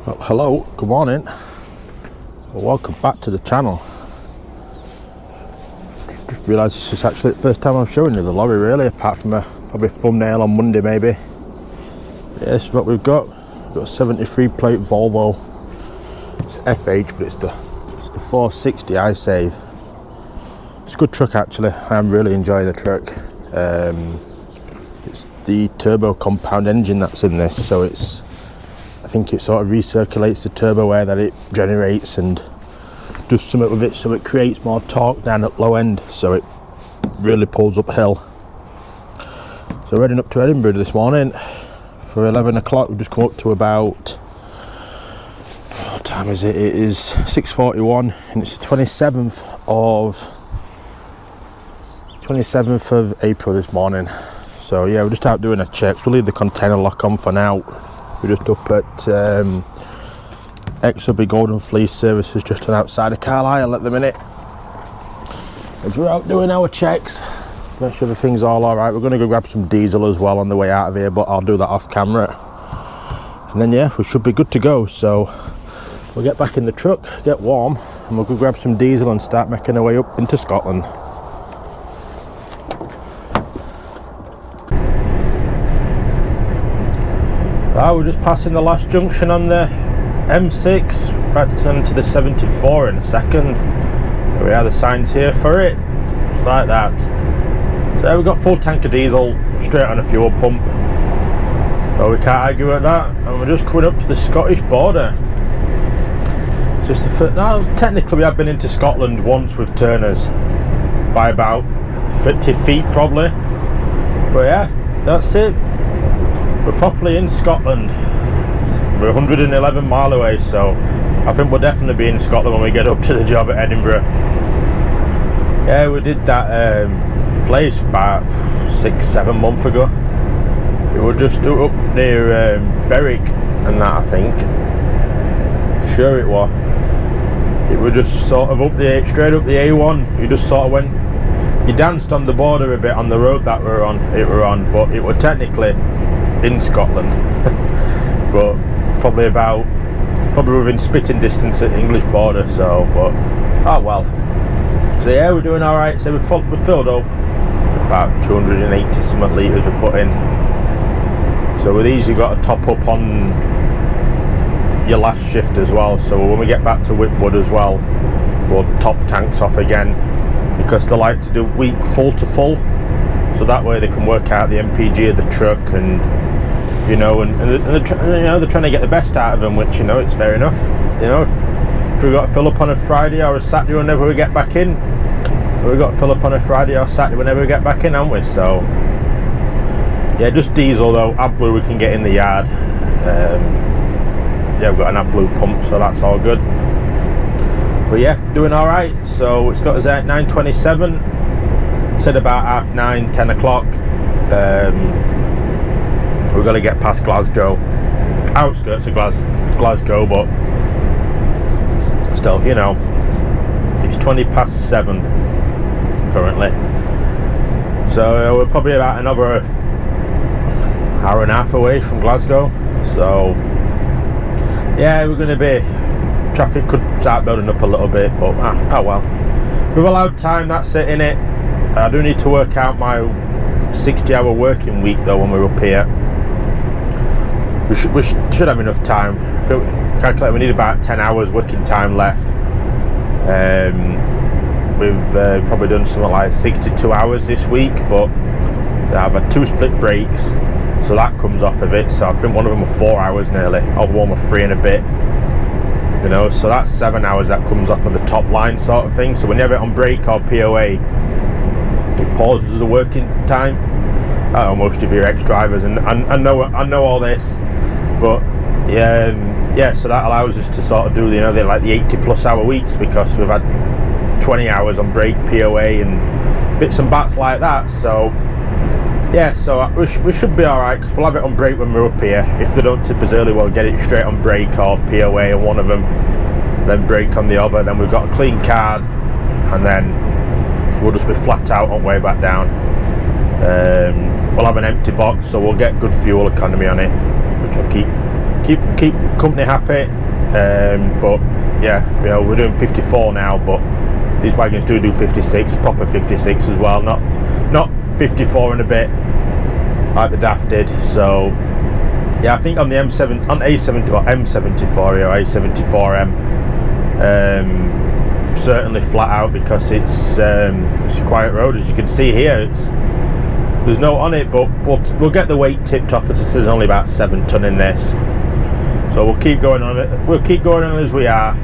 Well, hello, good morning, well, welcome back to the channel. Just realised this is actually the first time I'm showing you the lorry really, apart from a probably thumbnail on Monday maybe. Yeah, this is what we've got. We've got a 73 plate Volvo. It's FH, but it's the 460 I save. It's a good truck actually. I'm really enjoying the truck. It's the turbo compound engine that's in this, so I think it sort of recirculates the turbo air that it generates and does something with it, so it creates more torque down at low end, so it really pulls uphill. So we're heading up to Edinburgh this morning for 11 o'clock. We've just come up to about, what time is it? It is 6:41 and it's the 27th of April this morning. So yeah, we're just out doing a check. We'll leave the container lock on for now. We're just up at XW Golden Fleece Services just outside of Carlisle at the minute. As we're out doing our checks, make sure everything's all alright. We're going to go grab some diesel as well on the way out of here, but I'll do that off camera. And then yeah, we should be good to go. So we'll get back in the truck, get warm, and we'll go grab some diesel and start making our way up into Scotland. We're just passing the last junction on the M6, about to turn into the 74 in a second. There we are, the signs here for it, just like that. So we've got full tank of diesel straight on a fuel pump, so we can't argue at that. And we're just coming up to the Scottish border. It's just the first, no, technically we have been into Scotland once with Turners by about 50 feet probably, but yeah, that's it. We're properly in Scotland. We're 111 mile away, so I think we'll definitely be in Scotland when we get up to the job at Edinburgh. Yeah, we did that place about 6-7 months ago. We were just up near Berwick and that, I think. Sure it was. It was just sort of straight up the A1. You just sort of went, you danced on the border a bit on the road that we were on, but it was technically in Scotland, but probably within spitting distance at the English border. So, but oh well. So yeah, we're doing all right. So we filled up about 280 something litres we put in. So with these, you got to top up on your last shift as well. So when we get back to Whitwood as well, we'll top tanks off again, because they like to do week full to full. So that way they can work out the MPG of the truck, and you know, and they're trying to get the best out of them, which, you know, it's fair enough. You know, if we've got to fill up on a Friday or a Saturday whenever we get back in, we've got to fill up on a Friday or Saturday whenever we get back in, haven't we? So yeah, just diesel though. AdBlue we can get in the yard. Yeah, we've got an AdBlue pump, so that's all good. But yeah, doing all right. So it's got us at 9:27. Said about 9:30, 10 o'clock. We're going to get past Glasgow, outskirts of Glasgow, but still, you know, it's 7:20 currently. So we're probably about another hour and a half away from Glasgow. So yeah, we're going to be, traffic could start building up a little bit, but oh well. We've allowed time, that's it, innit? I do need to work out my 60-hour working week though when we're up here. We should have enough time. I feel, calculate we need about 10 hours working time left. We've probably done something like 62 hours this week, but I've had 2 split breaks, so that comes off of it. So I think one of them were 4 hours nearly, other one were 3 and a bit. You know, so that's 7 hours that comes off of the top line sort of thing. So when you have it on break or POA, it pauses the working time. I know most of your ex-drivers, and I know all this, but yeah, so that allows us to sort of do, you know, like the 80+ hour weeks, because we've had 20 hours on break, POA, and bits and bats like that. So yeah, so we should be all right, because we'll have it on break when we're up here. If they don't tip us early, we'll get it straight on break or POA on one of them, then break on the other. Then we've got a clean card, and then we'll just be flat out on way back down. We'll have an empty box, so we'll get good fuel economy on it, which will keep keep company happy. But yeah, you know, we're doing 54 now, but these wagons do 56, proper 56 as well, not 54 and a bit like the DAF did. So yeah, I think on the M7, on A70 or M74 or A74M, certainly flat out, because it's a quiet road, as you can see here. There's no on it, but we'll get the weight tipped off, as there's only about 7 ton in this. So we'll keep going on it. We'll keep going on as we are,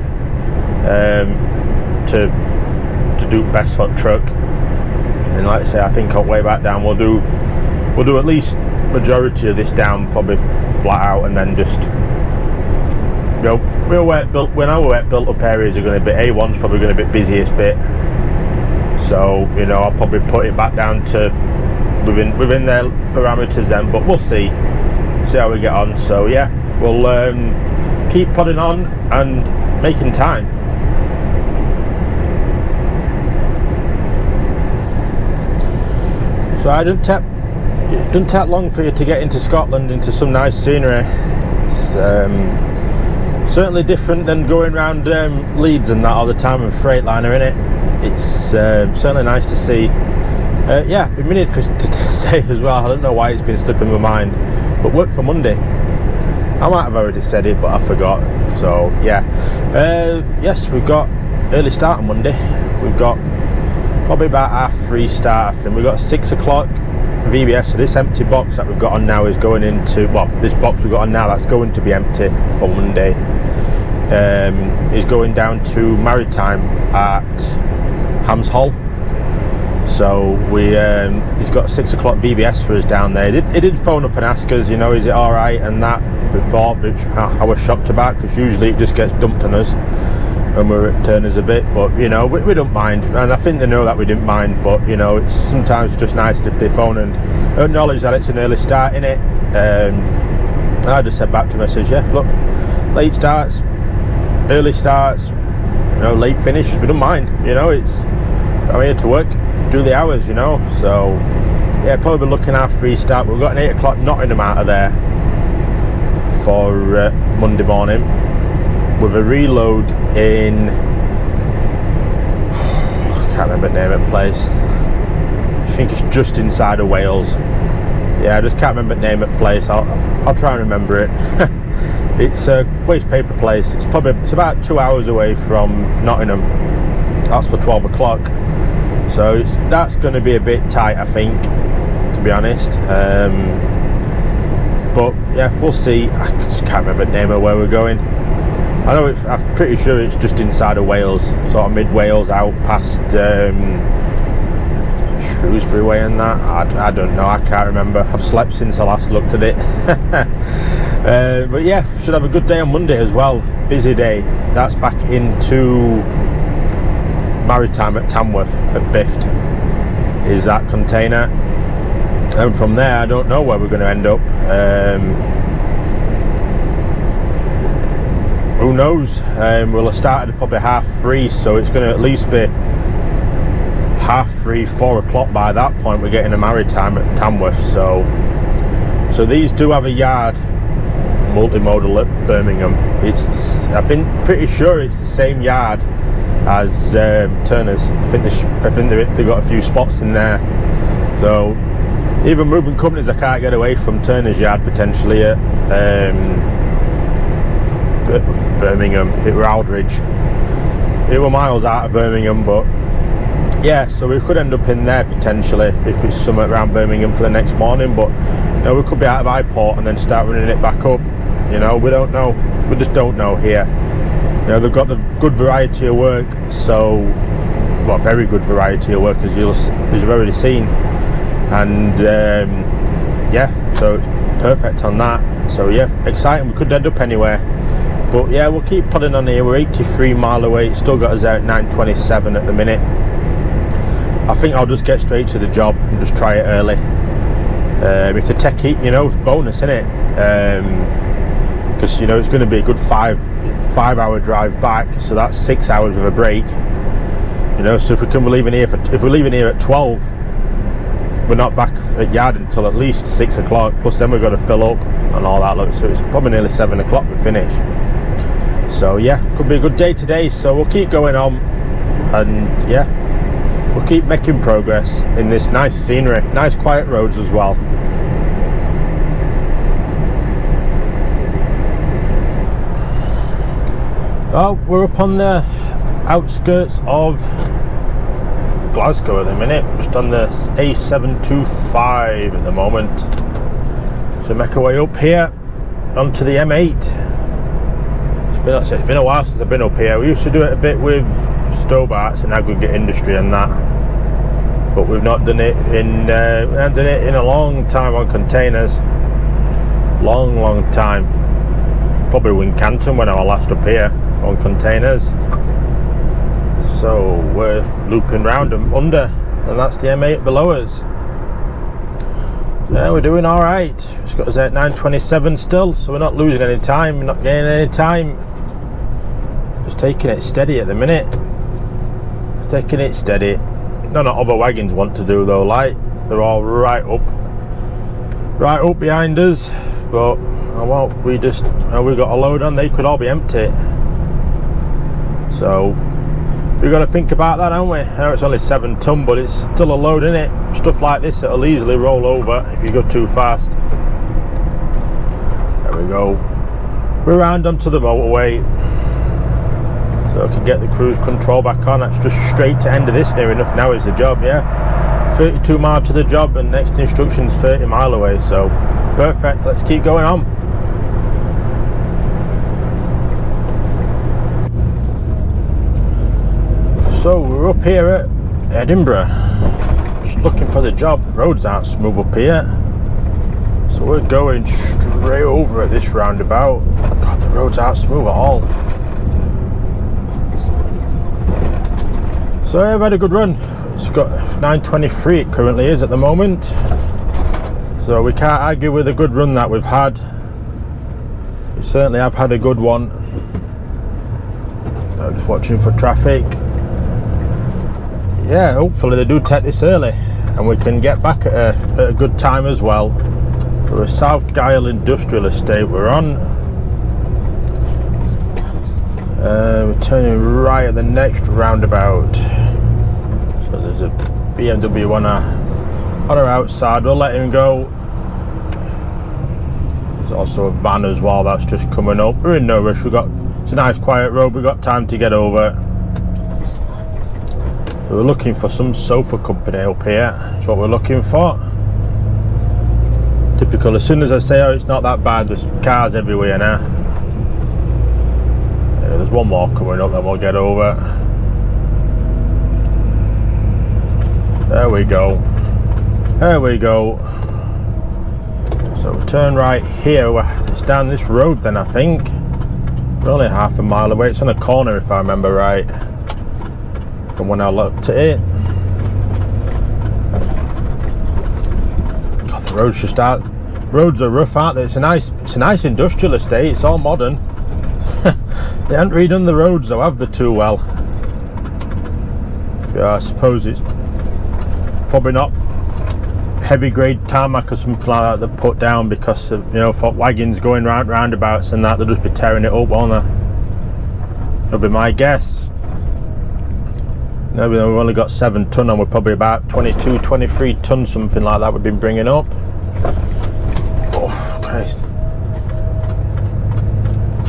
to do best foot truck. And like I say, I think on way back down we'll do at least majority of this down, probably flat out, and then just, you know, when our wet built up areas are going to be, A1's probably going to be busiest bit. So, you know, I'll probably put it back down to within their parameters then, but we'll see how we get on. So yeah, we'll keep putting on and making time. So it doesn't take long for you to get into Scotland, into some nice scenery. It's certainly different than going around Leeds and that all the time with Freightliner, innit? It's certainly nice to see. Yeah, been meaning to say as well, I don't know why it's been slipping my mind, but work for Monday. I might have already said it, but I forgot. So yeah, yes, we've got early start on Monday. We've got probably about 3:30 start, and we've got 6 o'clock VBS. So this empty box that we've got on now is going into, well, this box we've got on now that's going to be empty for Monday, is going down to Maritime at Hams Hall. So he's got a 6 o'clock VBS for us down there. He did phone up and ask us, you know, is it all right and that before, which I was shocked about, because usually it just gets dumped on us when we're at Turners a bit. But you know, we don't mind, and I think they know that we didn't mind. But you know, it's sometimes just nice if they phone and acknowledge that it's an early start in it. I just said back to them, I said, yeah, look, late starts, early starts, you know, late finish, we don't mind. You know, I'm here to work, do the hours, you know. So yeah, probably looking at 3 start. We've got an 8 o'clock Nottingham out of there for Monday morning, with a reload in, I can't remember the name of the place. I think it's just inside of Wales. Yeah, I just can't remember the name of the place. I'll try and remember it. It's a waste paper place. It's about 2 hours away from Nottingham. That's for 12 o'clock. So that's going to be a bit tight, I think, to be honest. But yeah, we'll see. I just can't remember the name of where we're going. I know I'm pretty sure it's just inside of Wales, sort of mid Wales, out past Shrewsbury way and that. I don't know, I can't remember. I've slept since I last looked at it. But yeah, should have a good day on Monday as well. Busy day. That's back into Maritime at Tamworth at Bift is that container, and from there I don't know where we're going to end up. Who knows? We'll have started at probably 3:30, so it's going to at least be 3:30, 4 o'clock by that point. We're getting a Maritime at Tamworth. So these do have a yard, multimodal, at Birmingham. It's, I think, pretty sure it's the same yard as Turners. I think they've got a few spots in there. So even moving companies, I can't get away from Turners yard potentially at Birmingham. It were Aldridge. It were miles out of Birmingham, but yeah, so we could end up in there potentially if it's somewhere around Birmingham for the next morning. But you know, we could be out of Highport and then start running it back up. You know, we don't know. We just don't know here. You know, they've got the good variety of work, so, well, very good variety of work, as you've already seen, and yeah, so it's perfect on that. So yeah, exciting. We could end up anywhere, but yeah, we'll keep putting on here. We're 83 mile away. It's still got us out at 9:27 at the minute. I think I'll just get straight to the job and just try it early. If the tech heat, you know, it's bonus, isn't it? Because you know it's going to be a good 5-hour drive back, so that's 6 hours with a break. You know, so if we're leaving here at 12, we're not back at yard until at least 6 o'clock, plus then we've got to fill up and all that. Look, so it's probably nearly 7 o'clock we finish. So yeah, could be a good day today, so we'll keep going on, and yeah, we'll keep making progress in this nice scenery, nice quiet roads as well. Oh, we're up on the outskirts of Glasgow at the minute, just on the A725 at the moment. So make our way up here onto the M8. It's been a while since I've been up here. We used to do it a bit with Stobarts and aggregate industry and that, but we've not done it in we haven't done it in a long time on containers. Long time. Probably Wincanton when I was last up here on containers. So we're looping round and under, and that's the M8 below us. Yeah, we're doing all right. It's got us at 9:27 still, so we're not losing any time. We're not gaining any time. Just taking it steady at the minute. Taking it steady. None of other wagons want to do though. Like they're all right up behind us. But well, we got a load on. They could all be empty. So we've got to think about that, haven't we? I know it's only 7 ton, but it's still a load in it. Stuff like this that'll easily roll over if you go too fast. There we go. We're round onto the motorway, so I can get the cruise control back on. That's just straight to end of this near enough now is the job, yeah. 32 mile to the job, and next instruction's 30 mile away, so perfect. Let's keep going on. So we're up here at Edinburgh, just looking for the job. The roads aren't smooth up here, so we're going straight over at this roundabout. God, the roads aren't smooth at all. So I've had a good run. It's got 9:23 it currently is at the moment, so we can't argue with a good run that we've had. We certainly have had a good one. I'm just watching for traffic. Yeah, hopefully they do take this early and we can get back at a good time as well. We're South Gyle Industrial Estate we're on. We're turning right at the next roundabout. So there's a BMW on our outside. We'll let him go. There's also a van as well that's just coming up. We're in no rush. It's a nice quiet road. We've got time to get over. We're looking for some sofa company up here. That's what we're looking for. Typical. As soon as I say, oh, it's not that bad, there's cars everywhere now. Yeah, there's one more coming up, then we'll get over. There we go. There we go. So we turn right here. It's down this road then, I think. We're only half a mile away. It's on a corner if I remember right, from when I looked at it. God, the roads just out. Roads are rough, aren't they? It's a nice industrial estate. It's all modern. They haven't redone the roads though, have they, too well? Yeah, I suppose it's probably not heavy grade tarmac or something like that they put down because of, for wagons going round roundabouts and that, they'll just be tearing it up, won't they? That'll be my guess. No, we've only got 7 ton and we're probably about 22, 23 tons, something like that we've been bringing up. Oh, Christ.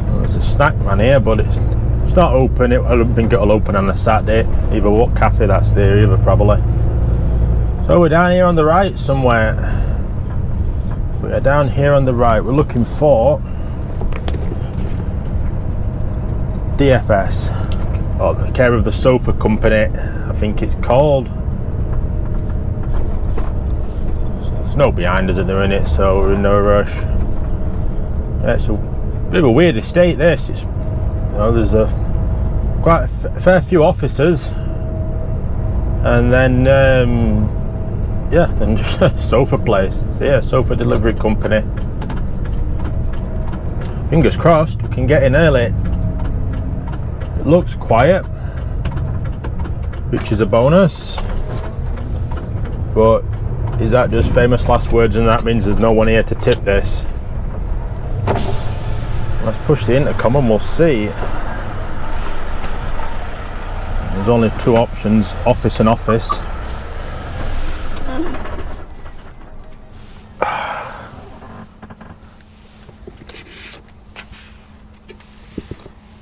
Well, there's a snack man here, but it's not open. I don't think it'll open on a Saturday. Either what cafe that's there, either probably. So we're down here on the right somewhere. We're down here on the right. We're looking for DFS. Oh, the care of the sofa company, I think it's called. There's no behind us at the minute, so we're in no rush. Yeah, it's a bit of a weird estate this. It's, there's quite a fair few offices, and then yeah, then just a sofa place. So yeah, sofa delivery company. Fingers crossed we can get in early. Looks quiet, which is a bonus, but Is that just famous last words and that means there's no one here to tip this? Let's push the intercom and we'll see. There's only two options, office and office.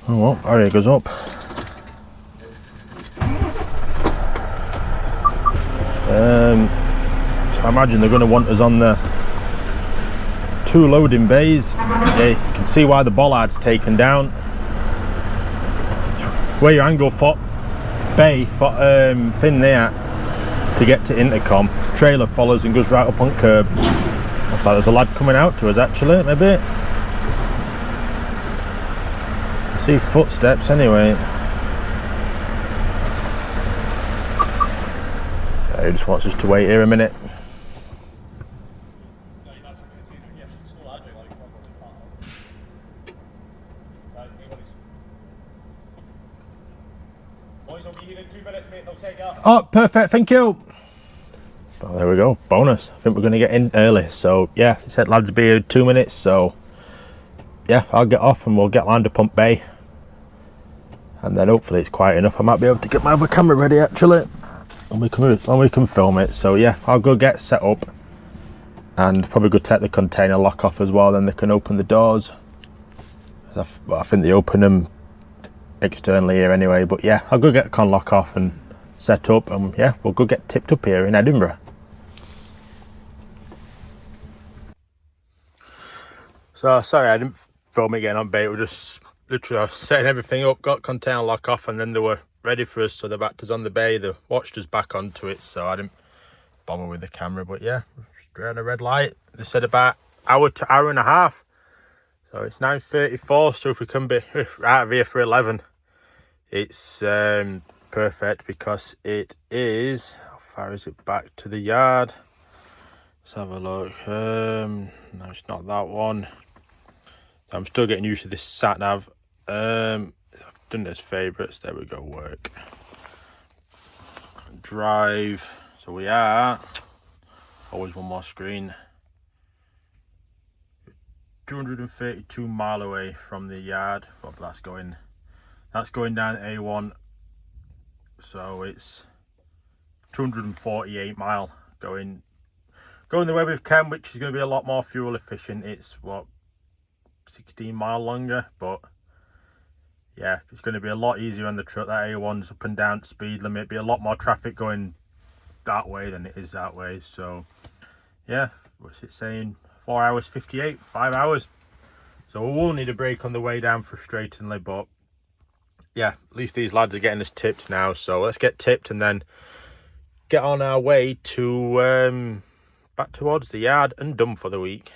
Oh well, there it goes up. So I imagine they're going to want us on the two loading bays. Yeah, you can see why the bollard's taken down. Where your angle for bay for fin there to get to intercom. Trailer follows and goes right up on curb. Looks like there's a lad coming out to us actually, maybe. I see footsteps anyway. He just wants us to wait here a minute. Oh, perfect, thank you. Well, there we go, bonus. I think we're going to get in early. So yeah, he said lads will be here in 2 minutes. So yeah, I'll get off and we'll get lined up on bay. And then hopefully it's quiet enough. I might be able to get my other camera ready actually. And we can film it. So yeah, I'll go get set up and probably go take the container lock off as well, then they can open the doors. I think they open them externally here anyway, but yeah, I'll go get the con lock off and set up, and yeah, we'll go get tipped up here in Edinburgh. So sorry I didn't film it again on bait. We're just literally setting everything up, got container lock off, and then they were ready for us, so they backed us on the bay. They watched us back onto it, so I didn't bother with the camera. But yeah, straight on a red light. They said about hour to hour and a half. So it's 9:34. So if we can be out of here for 11, it's perfect, because it is, how far is it back to the yard? Let's have a look. No, it's not that one. So I'm still getting used to this sat nav. Done this favourites, there we go, work, drive. So we are always one more screen, 232 mile away from the yard. But that's going down A1, so it's 248 mile going the way with Ken, which is going to be a lot more fuel efficient. It's what, 16 mile longer, but yeah, it's going to be a lot easier on the truck. That A1's up and down speed limit. Be a lot more traffic going that way than it is that way. So yeah, what's it saying? 4 hours 58, 5 hours. So we will need a break on the way down, frustratingly, but yeah, at least these lads are getting us tipped now. So let's get tipped and then get on our way to back towards the yard and done for the week.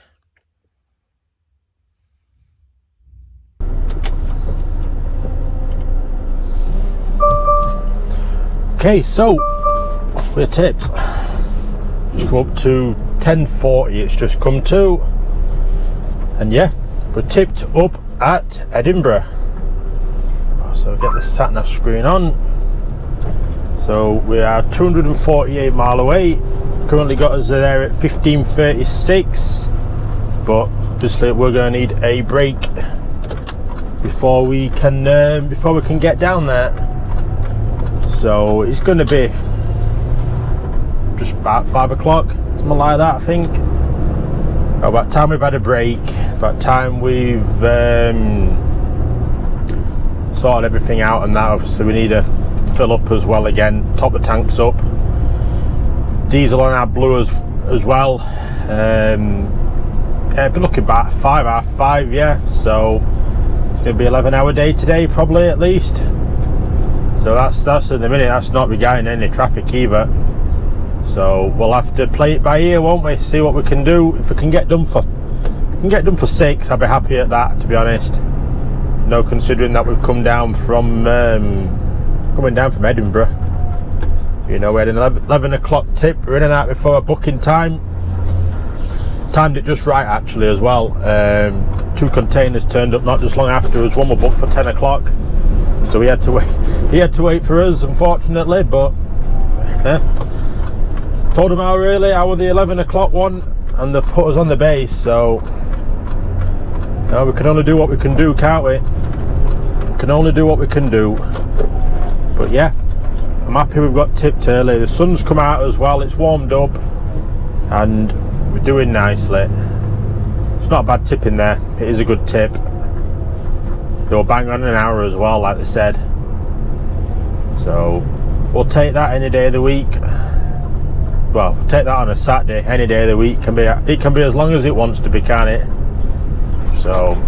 Okay, so we're tipped. Just come up to 10:40. It's just come to, and yeah, we're tipped up at Edinburgh. So get the sat nav screen on. So we are 248 mile away. Currently got us there at 15:36, but obviously we're going to need a break before we can get down there. So it's going to be just about 5 o'clock, something like that, I think. About time we've had a break, about time we've sorted everything out and that. Obviously we need to fill up as well again, top the tanks up. Diesel on our blue as well. Yeah, be looking back 5:30, yeah. So it's going to be 11-hour day today, probably, at least. So that's in a minute. That's not regarding any traffic either. So we'll have to play it by ear, won't we? See what we can do. If we can get done for 6, I'll be happy at that, to be honest. No, considering that we've come down from coming down from Edinburgh. You know, we had an 11 o'clock tip. We're in and out before our booking time. Timed it just right actually as well. 2 containers turned up not just long after us. One were booked for 10 o'clock. So we had to wait. He had to wait for us, unfortunately, but yeah, Told them how early, I was the 11 o'clock one, and they put us on the base, so we can only do what we can do, can't we? We can only do what we can do. But yeah, I'm happy we've got tipped early. The sun's come out as well, it's warmed up, and we're doing nicely. It's not a bad tip in there, it is a good tip. They were bang on an hour as well, like they said. So we'll take that any day of the week. Well, we'll take that on a Saturday, any day of the week. It can be as long as it wants to be, can't it? So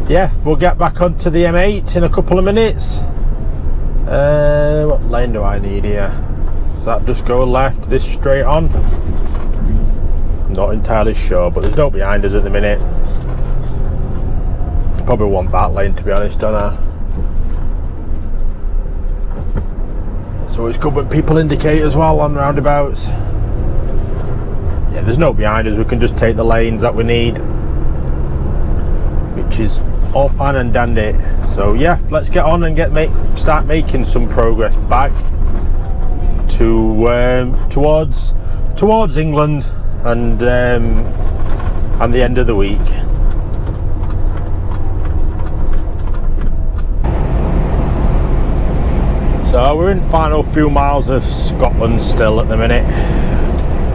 yeah, we'll get back onto the M8 in a couple of minutes. What lane do I need here? Does that just go left, this straight on? I'm not entirely sure, but there's no behind us at the minute. Probably want that lane, to be honest, don't I? So it's good when people indicate as well on roundabouts. Yeah, there's no behind us, we can just take the lanes that we need, which is all fine and dandy. So yeah, let's get on and start making some progress back to towards England and the end of the week. So we're in the final few miles of Scotland still at the minute.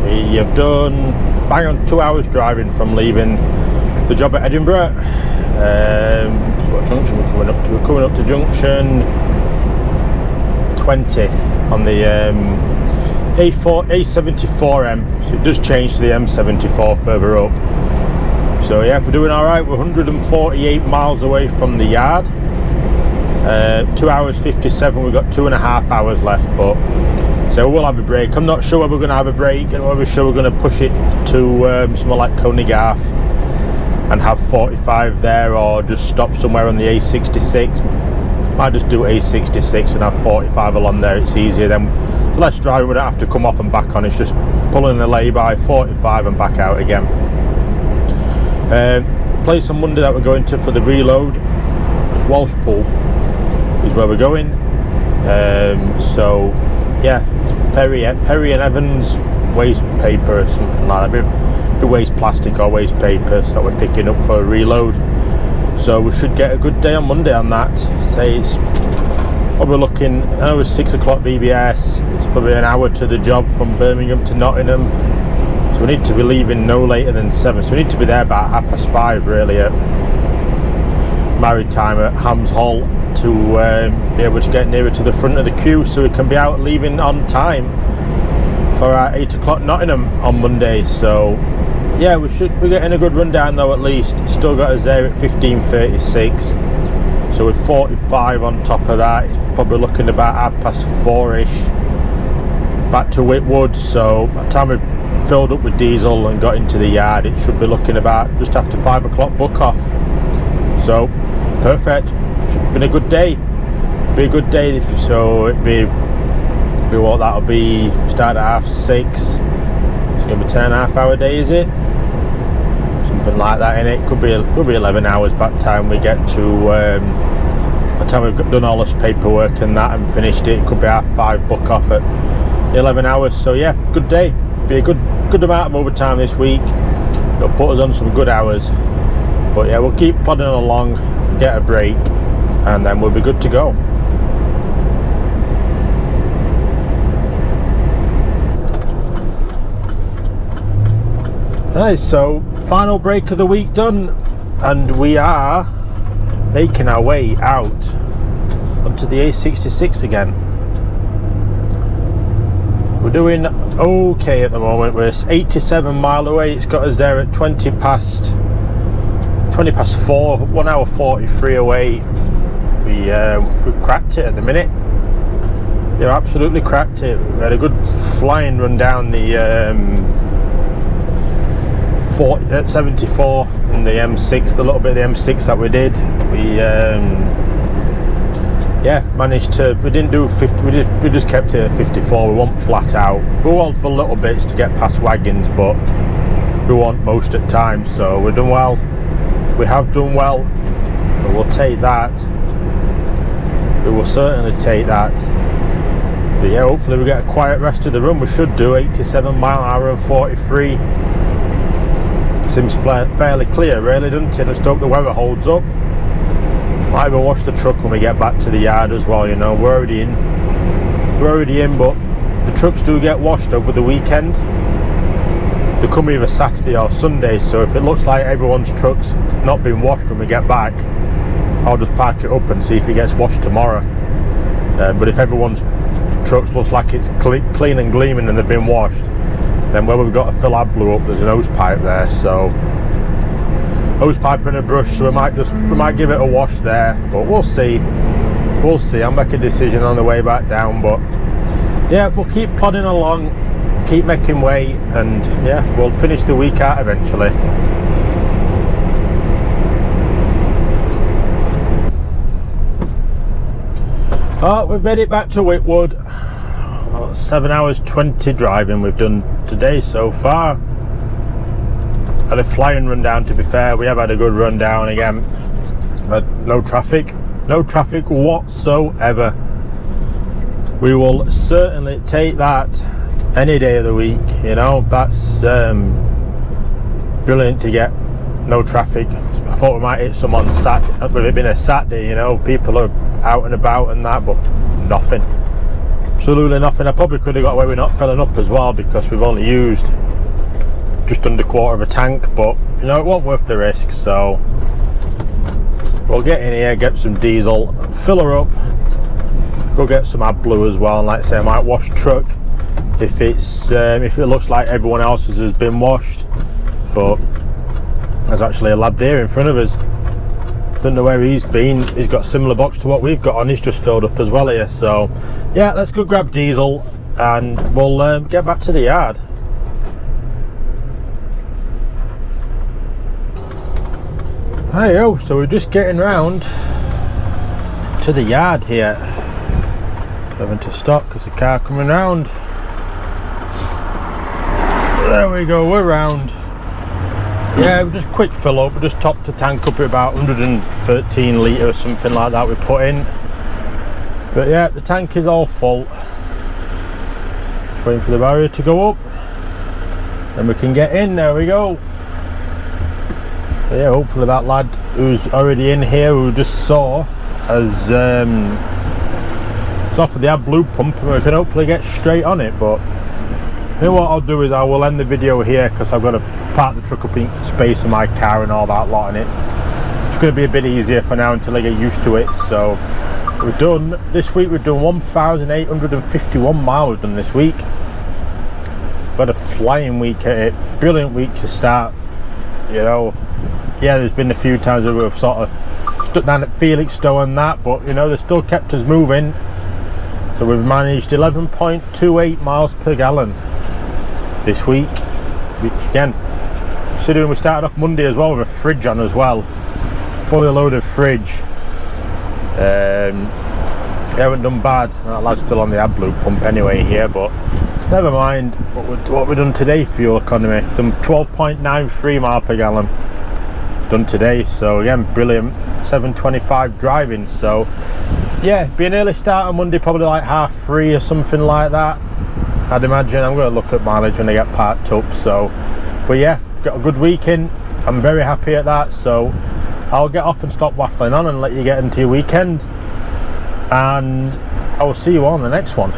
We have done bang on 2 hours driving from leaving the job at Edinburgh. So what junction we're coming up to? We're coming up to junction 20 on the A74M. So it does change to the M74 further up. So yeah, we're doing all right. We're 148 miles away from the yard. 2 hours 57. We've got 2.5 hours left, but so we'll have a break. I'm not sure whether we're going to have a break, and whether we're going to push it to somewhere like Conygarth and have 45 there, or just stop somewhere on the A66. Might just do A66 and have 45 along there. It's easier then. It's less driving. We don't have to come off and back on. It's just pulling a lay-by, 45 and back out again. Place on Monday that we're going to for the reload is Walshpool. Is where we're going. So yeah, it's Perry and Evans waste paper or something like that. Be waste plastic or waste paper that we're picking up for a reload. So we should get a good day on Monday on that. Say it's probably looking, I know it's 6 o'clock VBS. It's probably an hour to the job from Birmingham to Nottingham. So we need to be leaving no later than 7. So we need to be there about 5:30 really at married time at Hams Hall, to be able to get nearer to the front of the queue, so we can be out leaving on time for our 8 o'clock Nottingham on Monday. So yeah, we're getting a good rundown though. At least it's still got us there at 15:36, so with 45 on top of that, it's probably looking about 4:30ish back to Whitwood. So by the time we've filled up with diesel and got into the yard, it should be looking about just after 5 o'clock book off. So perfect. Been a good day. Be a good day. So it'd be what that'll be. Start at 6:30. It's gonna be 10.5 hour day, is it? Something like that. In it could be 11 hours by the time we get to. By the time we've done all this paperwork and that and finished it, it could be 5:30 book off at 11 hours. So yeah, good day. Be a good amount of overtime this week. It'll put us on some good hours. But yeah, we'll keep plodding along, get a break, and then we'll be good to go. Right, so final break of the week done, and we are making our way out onto the A66 again. We're doing okay at the moment. We're 87 mile away. It's got us there at 20 past 4, 1 hour 43 away. We've cracked it at the minute. Yeah, absolutely cracked it. We had a good flying run down the 74 and the M6, the little bit of the M6 that we did. We managed to, we didn't do 50, we just kept it at 54. We weren't flat out. We went for little bits to get past wagons, but we weren't most at times, so we've done well. We have done well, but we'll take that. We will certainly take that. But yeah, hopefully we get a quiet rest of the run. We should do 87 mile an hour and 43. Seems fairly clear really, doesn't it? Let's hope the weather holds up. Might even wash the truck when we get back to the yard as well, you know. We're already in, but the trucks do get washed over the weekend. They come either Saturday or Sunday, so if it looks like everyone's truck's not been washed when we get back, I'll just park it up and see if it gets washed tomorrow. But if everyone's trucks looks like it's clean and gleaming and they've been washed, then where we've got to fill AdBlue up, there's an hose pipe there, so hose pipe and a brush, so we might give it a wash there, but we'll see. I'll make a decision on the way back down, but yeah, we'll keep plodding along, keep making way, and yeah, we'll finish the week out eventually. Oh, we've made it back to Whitwood. 7 hours 20 driving we've done today so far. Had a flying run down, to be fair. We have had a good run down again, but no traffic whatsoever. We will certainly take that any day of the week, you know. That's brilliant to get no traffic. I thought we might hit some on Saturday, with it being a Saturday, you know, people are out and about and that, but nothing, absolutely nothing. I probably could have got away with not filling up as well, because we've only used just under a quarter of a tank, but you know, it wasn't worth the risk, so we'll get in here, get some diesel, fill her up, go get some AdBlue as well, and like I say, I might wash truck if it looks like everyone else's has been washed. But there's actually a lad there in front of us, don't know where he's been. He's got a similar box to what we've got on, he's just filled up as well here. So yeah, let's go grab diesel and we'll get back to the yard. Hey-o, so we're just getting round to the yard here, having to stop because the car coming round. There we go, we're round. Yeah, we just quick fill up, we just topped the tank up at about 113 litre or something like that we put in. But yeah, the tank is all full. Just waiting for the barrier to go up, then we can get in. There we go. So yeah, hopefully that lad who's already in here, who we just saw, has it's off of the AdBlue pump, and we can hopefully get straight on it. But you know what I'll do is I will end the video here, because I've got to park the truck up in space of my car and all that lot in it. It's going to be a bit easier for now until I get used to it. So we've done, this week we've done 1,851 miles done this week. We've had a flying week at it, brilliant week to start, you know. Yeah, there's been a few times where we've sort of stuck down at Felixstowe and that, but you know, they still kept us moving. So we've managed 11.28 miles per gallon this week, which again, considering we started off Monday as well with a fridge on as well, fully loaded fridge. They haven't done bad. That lad's still on the AdBlue pump anyway here, but never mind. What we've done today, fuel economy, done 12.93 mile per gallon done today. So again, brilliant. 7:25 driving. So yeah, be an early start on Monday, probably like 3:30 or something like that, I'd imagine. I'm going to look at mileage when I get parked up. So, but yeah, got a good weekend. I'm very happy at that. So I'll get off and stop waffling on and let you get into your weekend, and I will see you all on the next one.